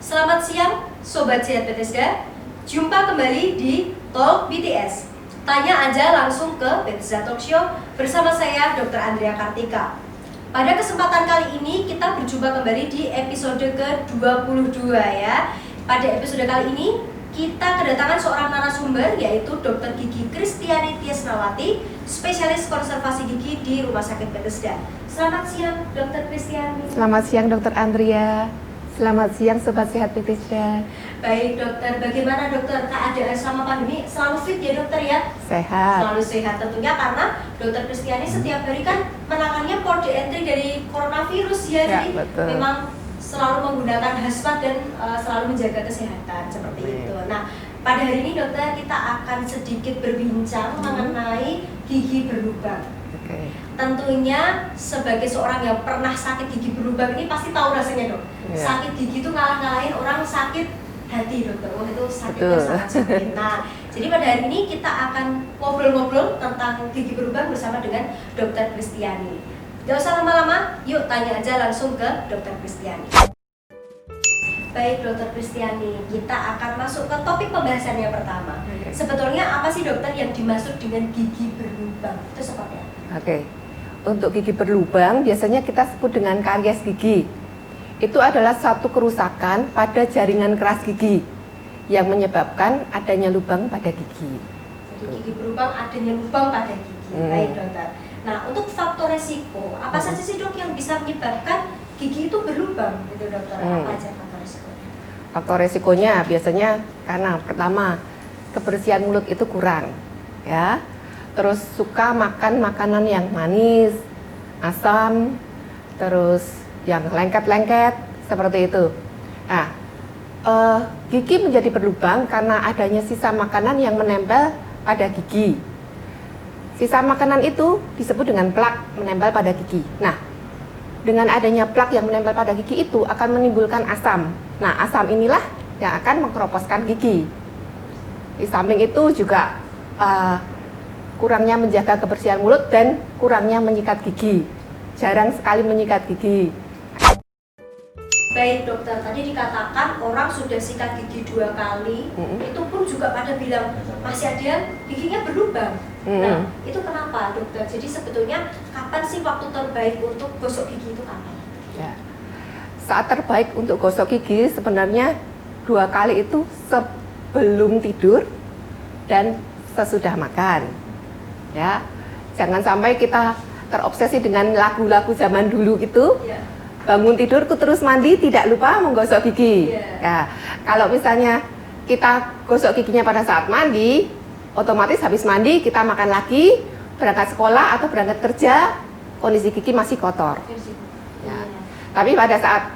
Selamat siang, Sobat Sehat Bethesda. Jumpa kembali di Talk BTS. Tanya aja langsung ke Bethesda Talk Show bersama saya Dr. Andrea Kartika. Pada kesempatan kali ini kita berjumpa kembali di episode ke-22 ya. Pada episode kali ini kita kedatangan seorang narasumber yaitu Dr. Gigi Kristiani Tiasnawati, spesialis konservasi gigi di Rumah Sakit Bethesda. Selamat siang, Dr. Kristiani. Selamat siang, Dr. Andrea. Selamat siang, Sobat Sehat Bethesda. Baik, dokter. Bagaimana dokter keadaan selama pandemi? Selalu fit ya dokter ya? Sehat. Selalu sehat tentunya karena Dokter Kristiani setiap hari kan menangannya kode entry dari coronavirus ya. Jadi betul. memang selalu menggunakan hazmat dan selalu menjaga kesehatan seperti itu. Nah, pada hari ini dokter kita akan sedikit berbincang mengenai gigi berlubang. Tentunya sebagai seorang yang pernah sakit gigi berlubang ini pasti tahu rasanya dok. Sakit gigi itu ngalah-ngalahin orang sakit hati dokter. Oh itu sakitnya sangat sakit. Nah jadi pada hari ini kita akan ngobrol-ngobrol tentang gigi berlubang bersama dengan Dokter Kristiani. Gak usah lama-lama, yuk tanya aja langsung ke Dokter Kristiani. Baik Dokter Kristiani, kita akan masuk ke topik pembahasan yang pertama. Sebetulnya apa sih dokter yang dimaksud dengan gigi berlubang? Itu seperti apa? Untuk gigi berlubang biasanya kita sebut dengan karies gigi. Itu adalah suatu kerusakan pada jaringan keras gigi yang menyebabkan adanya lubang pada gigi. Jadi gigi berlubang adanya lubang pada gigi. Baik dokter. Nah untuk faktor resiko, apa saja sih dok yang bisa menyebabkan gigi itu berlubang? Gitu dokter. Apa aja faktor resikonya? Faktor resikonya biasanya karena pertama kebersihan mulut itu kurang, ya. Terus suka makan makanan yang manis, asam, terus yang lengket-lengket seperti itu. Nah, gigi menjadi berlubang karena adanya sisa makanan yang menempel pada gigi. Sisa makanan itu disebut dengan plak menempel pada gigi. Nah, dengan adanya plak yang menempel pada gigi itu akan menimbulkan asam. Nah, asam inilah yang akan mengkeroposkan gigi. Di samping itu juga kurangnya menjaga kebersihan mulut dan kurangnya menyikat gigi. Jarang sekali menyikat gigi. Baik dokter, tadi dikatakan orang sudah sikat gigi 2 kali, itu pun juga pada bilang masih ada giginya berlubang. Nah, itu kenapa dokter? Jadi sebetulnya kapan sih waktu terbaik untuk gosok gigi itu kapan? Ya. Saat terbaik untuk gosok gigi sebenarnya 2 kali itu sebelum tidur dan sesudah makan. Ya, jangan sampai kita terobsesi dengan lagu-lagu zaman dulu gitu. Bangun tidurku terus mandi, tidak lupa menggosok gigi. Ya, kalau misalnya kita gosok giginya pada saat mandi, otomatis habis mandi kita makan lagi, berangkat sekolah atau berangkat kerja, kondisi gigi masih kotor. Ya. Tapi pada saat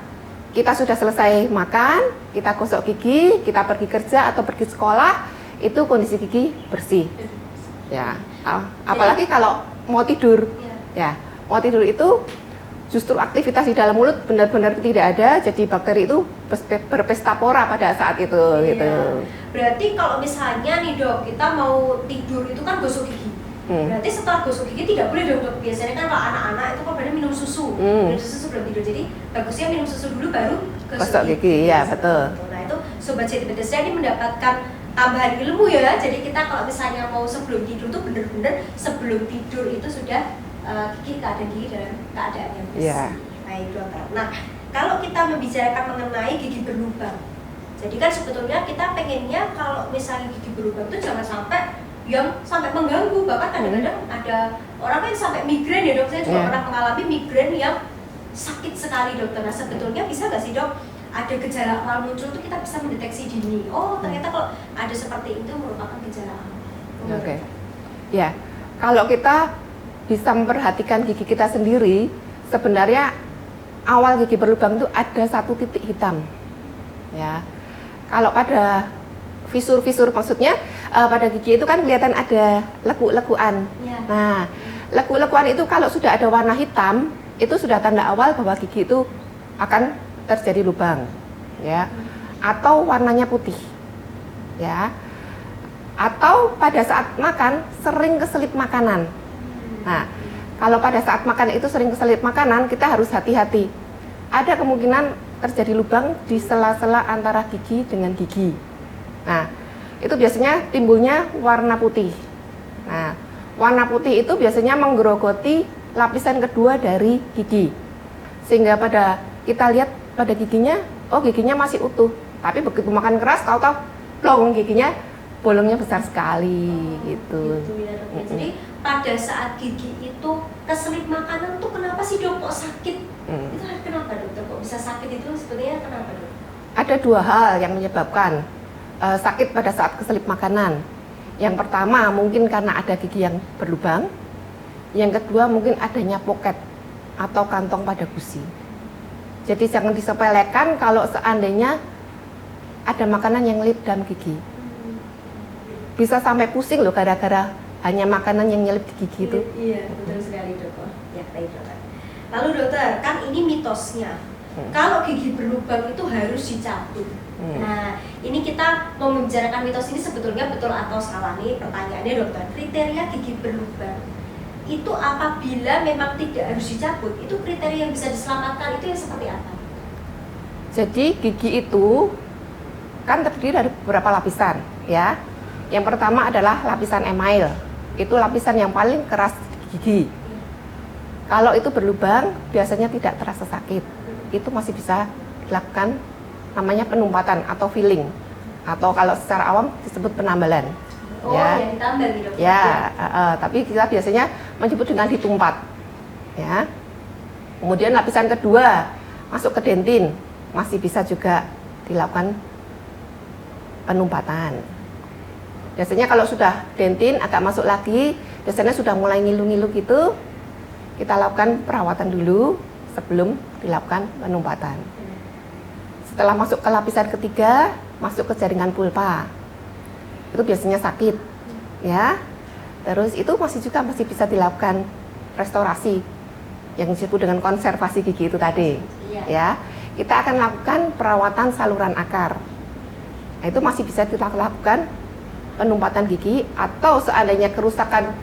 kita sudah selesai makan, kita gosok gigi, kita pergi kerja atau pergi sekolah, itu kondisi gigi bersih. Ya, apalagi kalau mau tidur, ya mau tidur itu justru aktivitas di dalam mulut benar-benar tidak ada, jadi bakteri itu berpesta pora pada saat itu. Gitu. Berarti kalau misalnya nih dok, kita mau tidur itu kan gosok gigi. Berarti setelah gosok gigi tidak boleh dok. Biasanya kan kalau anak-anak itu kan pada minum susu, minum susu sebelum tidur. Jadi bagusnya minum susu dulu baru gosok gigi. Ya betul. Nah itu Sobat Sehat Bethesda ini mendapatkan tambahan ilmu ya. Jadi kita kalau misalnya mau sebelum tidur tuh bener-bener sebelum tidur itu sudah keadaan gigi dalam keadaan yang bersih. Baik dokter. Nah kalau kita membicarakan mengenai gigi berlubang, jadi kan sebetulnya kita pengennya kalau misalnya gigi berlubang itu jangan sampai yang sampai mengganggu. Bahkan kadang-kadang ada orang yang sampai migrain ya dok. Saya juga pernah mengalami migrain yang sakit sekali dokter. Nah sebetulnya bisa nggak sih dok ada gejala awal muncul tuh kita bisa mendeteksi dini. Oh ternyata kalau ada seperti itu merupakan gejala awal. Ya, kalau kita bisa memperhatikan gigi kita sendiri, sebenarnya awal gigi berlubang itu ada satu titik hitam. Ya, kalau pada fisur-fisur maksudnya pada gigi itu kan kelihatan ada lekuk-lekuan. Nah, lekuk-lekuan itu kalau sudah ada warna hitam, itu sudah tanda awal bahwa gigi itu akan terjadi lubang, ya. Atau warnanya putih, ya. Atau pada saat makan sering keselip makanan. Nah, kalau pada saat makan itu sering keselip makanan, kita harus hati-hati. Ada kemungkinan terjadi lubang di sela-sela antara gigi dengan gigi. Nah, itu biasanya timbulnya warna putih. Nah, warna putih itu biasanya menggerogoti lapisan kedua dari gigi. Sehingga pada kita lihat pada giginya, oh giginya masih utuh. Tapi begitu makan keras, tahu-tahu plong giginya bolongnya besar sekali gitu. Gitu ya, Dok. Jadi pada saat gigi itu keselip makanan tuh kenapa sih, Dok, kok sakit? Itu kenapa, Dokter? Kok bisa sakit itu sebenarnya kenapa, Dok? Ada dua hal yang menyebabkan sakit pada saat keselip makanan. Yang pertama mungkin karena ada gigi yang berlubang. Yang kedua mungkin adanya poket atau kantong pada gusi. Jadi jangan disepelekan kalau seandainya ada makanan yang nyelip dalam gigi. Bisa sampai pusing loh gara-gara hanya makanan yang nyelip di gigi itu. Iya, betul sekali, Dok. Ya, baik, Dokter. Lalu Dokter, kan ini mitosnya. Kalau gigi berlubang itu harus dicabut. Nah, ini kita mau membicarakan mitos ini sebetulnya betul atau salah nih pertanyaannya, Dokter. Kriteria gigi berlubang itu apabila memang tidak harus dicabut, itu kriteria yang bisa diselamatkan itu yang seperti apa? Jadi gigi itu kan terdiri dari beberapa lapisan, ya. Yang pertama adalah lapisan email. Itu lapisan yang paling keras di gigi. Kalau itu berlubang, biasanya tidak terasa sakit. Itu masih bisa dilakukan namanya penumpatan atau filling. Atau kalau secara awam disebut penambalan. Oh, ya, yang ditambal gitu. Ya, tapi kita biasanya menyebut dengan ditumpat. Ya. Kemudian lapisan kedua masuk ke dentin, masih bisa juga dilakukan penumpatan. Biasanya kalau sudah dentin agak masuk lagi, biasanya sudah mulai ngilu-ngilu gitu, kita lakukan perawatan dulu sebelum dilakukan penumpatan. Setelah masuk ke lapisan ketiga, masuk ke jaringan pulpa. Itu biasanya sakit, ya. Terus itu masih bisa dilakukan restorasi yang disebut dengan konservasi gigi itu tadi, ya. Kita akan lakukan perawatan saluran akar. Nah, itu masih bisa dilakukan penumpatan gigi, atau seandainya kerusakan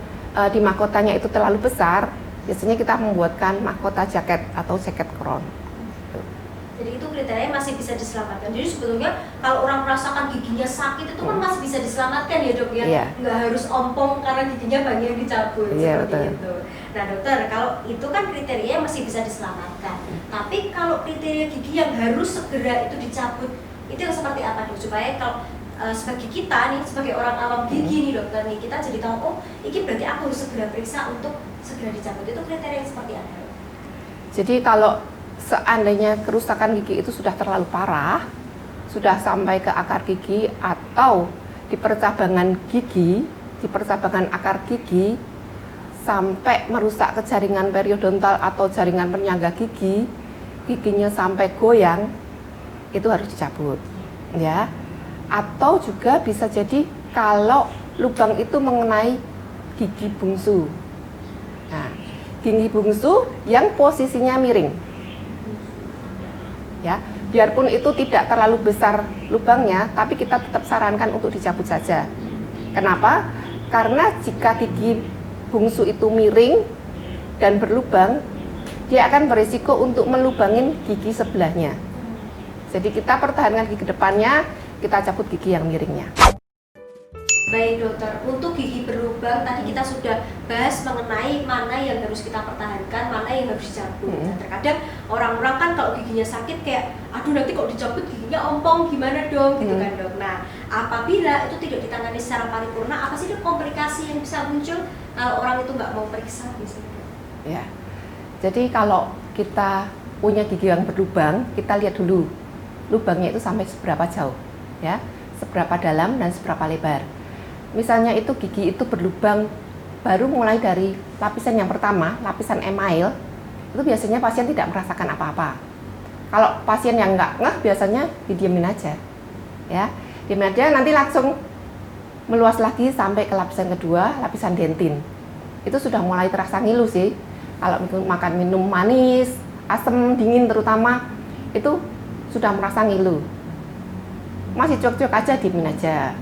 di mahkotanya itu terlalu besar, biasanya kita membuatkan mahkota jaket atau jaket crown. Jadi itu kriteria masih bisa diselamatkan. Jadi sebetulnya kalau orang merasakan giginya sakit itu kan masih bisa diselamatkan ya, Dok, ya. Yeah. Nggak harus ompong karena giginya banyak yang dicabut, Yeah, seperti betul. itu. Nah, Dokter, kalau itu kan kriteria masih bisa diselamatkan. Tapi kalau kriteria gigi yang harus segera itu dicabut, itu yang seperti apa, Dok? Supaya kalau sebagai kita nih, sebagai orang awam gigi nih, Dokter nih, kita jadi tahu, oh, ini berarti aku harus segera periksa untuk segera dicabut. Itu kriteria yang seperti apa, Dok? Jadi kalau seandainya kerusakan gigi itu sudah terlalu parah, sudah sampai ke akar gigi atau di percabangan gigi, di percabangan akar gigi sampai merusak ke jaringan periodontal atau jaringan penyangga gigi, giginya sampai goyang, itu harus dicabut, ya. Atau juga bisa jadi kalau lubang itu mengenai gigi bungsu. Nah, gigi bungsu yang posisinya miring. Ya, biarpun itu tidak terlalu besar lubangnya, tapi kita tetap sarankan untuk dicabut saja. Kenapa? Karena jika gigi bungsu itu miring dan berlubang, dia akan berisiko untuk melubangin gigi sebelahnya. Jadi kita pertahankan gigi depannya, kita cabut gigi yang miringnya. Baik, Dokter, untuk gigi berlubang tadi kita sudah bahas mengenai mana yang harus kita pertahankan, mana yang harus dicabut. Nah, terkadang orang-orang kan kalau giginya sakit kayak, aduh nanti kok dicabut giginya ompong gimana dong, gitu kan, Dok. Nah, apabila itu tidak ditangani secara paripurna, apa sih, Dok, komplikasi yang bisa muncul kalau orang itu nggak mau periksa biasanya, Dok? Ya, jadi kalau kita punya gigi yang berlubang, kita lihat dulu lubangnya itu sampai seberapa jauh, ya, seberapa dalam dan seberapa lebar. Misalnya itu gigi itu berlubang baru mulai dari lapisan yang pertama, lapisan email, itu biasanya pasien tidak merasakan apa-apa. Kalau pasien yang nggak ngeh, biasanya didiemin aja, ya, diemin aja, nanti langsung meluas lagi sampai ke lapisan kedua, lapisan dentin. Itu sudah mulai terasa ngilu sih. Kalau makan minum manis, asam, dingin terutama, itu sudah merasa ngilu. Masih cuek-cuek aja, diemin aja.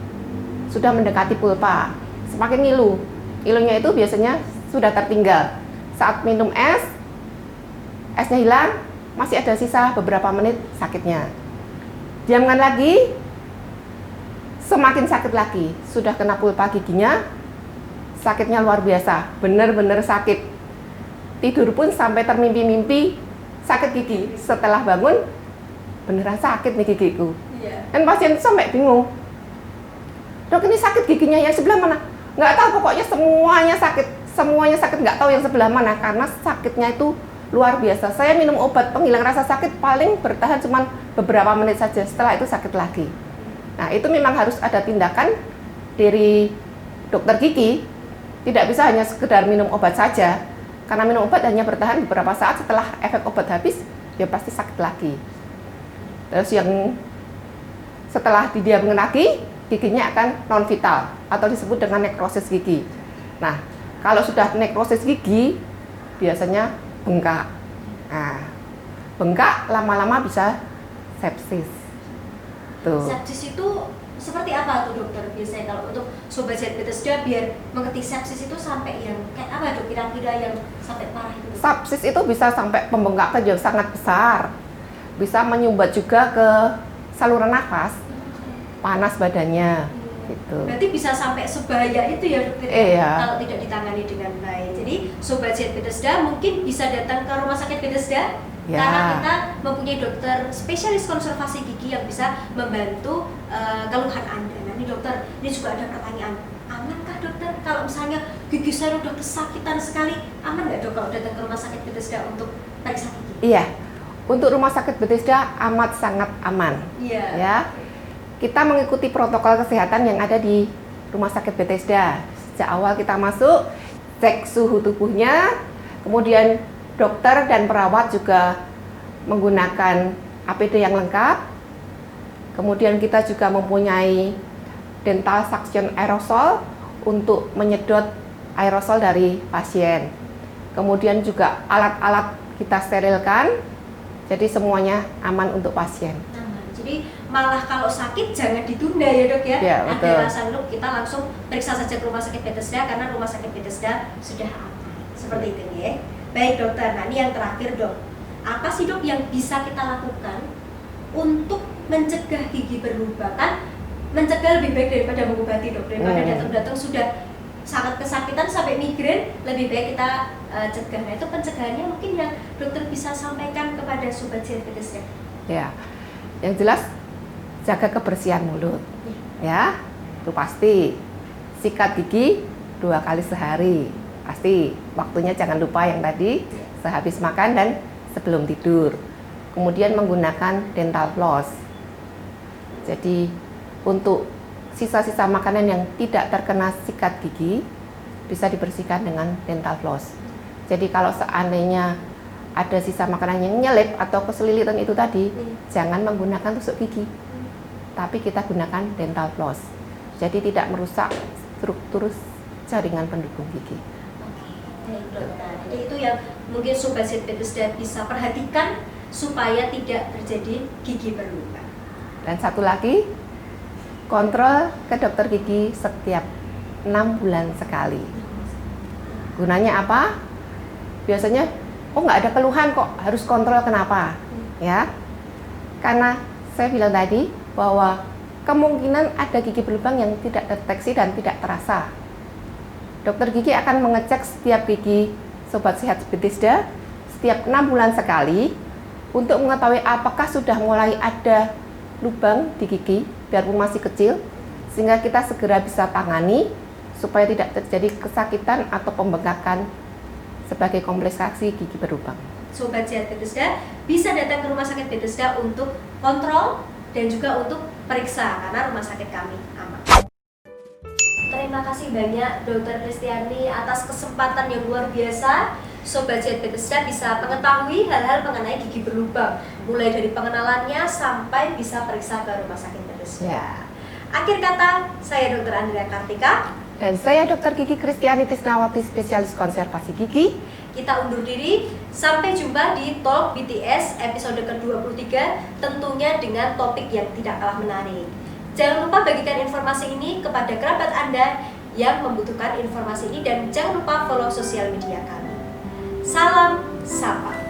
Sudah mendekati pulpa, semakin ngilu. Ngilunya itu biasanya sudah tertinggal. Saat minum es, esnya hilang, masih ada sisa beberapa menit sakitnya. Diamkan lagi, semakin sakit lagi. Sudah kena pulpa giginya, sakitnya luar biasa, benar-benar sakit. Tidur pun sampai termimpi-mimpi sakit gigi. Setelah bangun, beneran sakit nih gigiku. Dan pasien sampai bingung, dok ini sakit giginya yang sebelah mana? Nggak tahu, pokoknya semuanya sakit, nggak tahu yang sebelah mana, karena sakitnya itu luar biasa. Saya minum obat penghilang rasa sakit paling bertahan cuma beberapa menit saja, setelah itu sakit lagi. Nah, itu memang harus ada tindakan dari dokter gigi, tidak bisa hanya sekedar minum obat saja, karena minum obat hanya bertahan beberapa saat, setelah efek obat habis, ya pasti sakit lagi. Terus yang setelah didiamkan lagi, giginya akan non vital atau disebut dengan nekrosis gigi. Nah, kalau sudah nekrosis gigi biasanya bengkak. Nah, bengkak lama-lama bisa sepsis. Tuh. Sepsis itu seperti apa tuh dokter biasanya kalau untuk sobat Sehat Bethesda biar mengerti sepsis itu sampai yang kayak apa dok kira-kira yang sampai parah itu? Sepsis itu bisa sampai pembengkakan yang sangat besar, bisa menyumbat juga ke saluran nafas, panas badannya, gitu. Berarti bisa sampai sebahaya itu ya dokter kalau tidak ditangani dengan baik. Jadi sobat Sehat Bethesda mungkin bisa datang ke rumah sakit Bethesda karena kita mempunyai dokter spesialis konservasi gigi yang bisa membantu keluhan Anda. Nah ini dokter, ini juga ada pertanyaan, amankah dokter kalau misalnya gigi saya udah kesakitan sekali, aman nggak dok kalau datang ke rumah sakit Bethesda untuk periksa gigi? Iya, untuk rumah sakit Bethesda amat sangat aman. Iya. Ya. Kita mengikuti protokol kesehatan yang ada di rumah sakit Bethesda. Sejak awal kita masuk, cek suhu tubuhnya, kemudian dokter dan perawat juga menggunakan APD yang lengkap. Kemudian kita juga mempunyai dental suction aerosol untuk menyedot aerosol dari pasien. Kemudian juga alat-alat kita sterilkan, jadi semuanya aman untuk pasien. Jadi malah kalau sakit jangan ditunda ya dok ya. Ya, betul. Ada alasan dok, kita langsung periksa saja ke rumah sakit Bethesda karena rumah sakit Bethesda sudah aman. Seperti itu ya. Baik dokter, nah ini yang terakhir dok. Apa sih dok yang bisa kita lakukan untuk mencegah gigi berlubang? Kan mencegah lebih baik daripada mengobati dok. Daripada datang-datang sudah sangat kesakitan sampai migrain, lebih baik kita cegah. Nah itu pencegahannya mungkin yang dokter bisa sampaikan kepada sobat Sehat Bethesda. Ya. Yang jelas jaga kebersihan mulut, ya, itu pasti. Sikat gigi 2 kali sehari, pasti. Waktunya jangan lupa yang tadi, sehabis makan dan sebelum tidur. Kemudian menggunakan dental floss. Jadi untuk sisa-sisa makanan yang tidak terkena sikat gigi bisa dibersihkan dengan dental floss. Jadi kalau seandainya ada sisa makanan yang nyelip atau keselilitan itu tadi, jangan menggunakan tusuk gigi, tapi kita gunakan dental floss. Jadi tidak merusak struktur jaringan pendukung gigi. Oke, dokter. Jadi itu yang mungkin sobat Sehat Bethesda bisa perhatikan supaya tidak terjadi gigi berlubang. Dan satu lagi, kontrol ke dokter gigi setiap 6 bulan sekali. Gunanya apa? Biasanya nggak ada keluhan kok, harus kontrol, kenapa? Ya, karena saya bilang tadi bahwa kemungkinan ada gigi berlubang yang tidak terdeteksi dan tidak terasa. Dokter gigi akan mengecek setiap gigi sobat Sehat Bethesda setiap 6 bulan sekali untuk mengetahui apakah sudah mulai ada lubang di gigi, biarpun masih kecil, sehingga kita segera bisa tangani supaya tidak terjadi kesakitan atau pembengkakan sebagai komplikasi gigi berlubang. Sobat Sehat Bethesda bisa datang ke rumah sakit Bethesda untuk kontrol dan juga untuk periksa karena rumah sakit kami aman. Terima kasih banyak Dr. Kristiani atas kesempatan yang luar biasa. Sobat Sehat Bethesda bisa mengetahui hal-hal mengenai gigi berlubang, mulai dari pengenalannya sampai bisa periksa ke rumah sakit Bethesda. Ya. Akhir kata, saya Dr. Andrea Kartika. Dan saya Dr. Gigi Kristiani Tisnawati, spesialis konservasi gigi. Kita undur diri, sampai jumpa di Talk BTS episode ke-23, tentunya dengan topik yang tidak kalah menarik. Jangan lupa bagikan informasi ini kepada kerabat Anda yang membutuhkan informasi ini dan jangan lupa follow sosial media kami. Salam Sapa.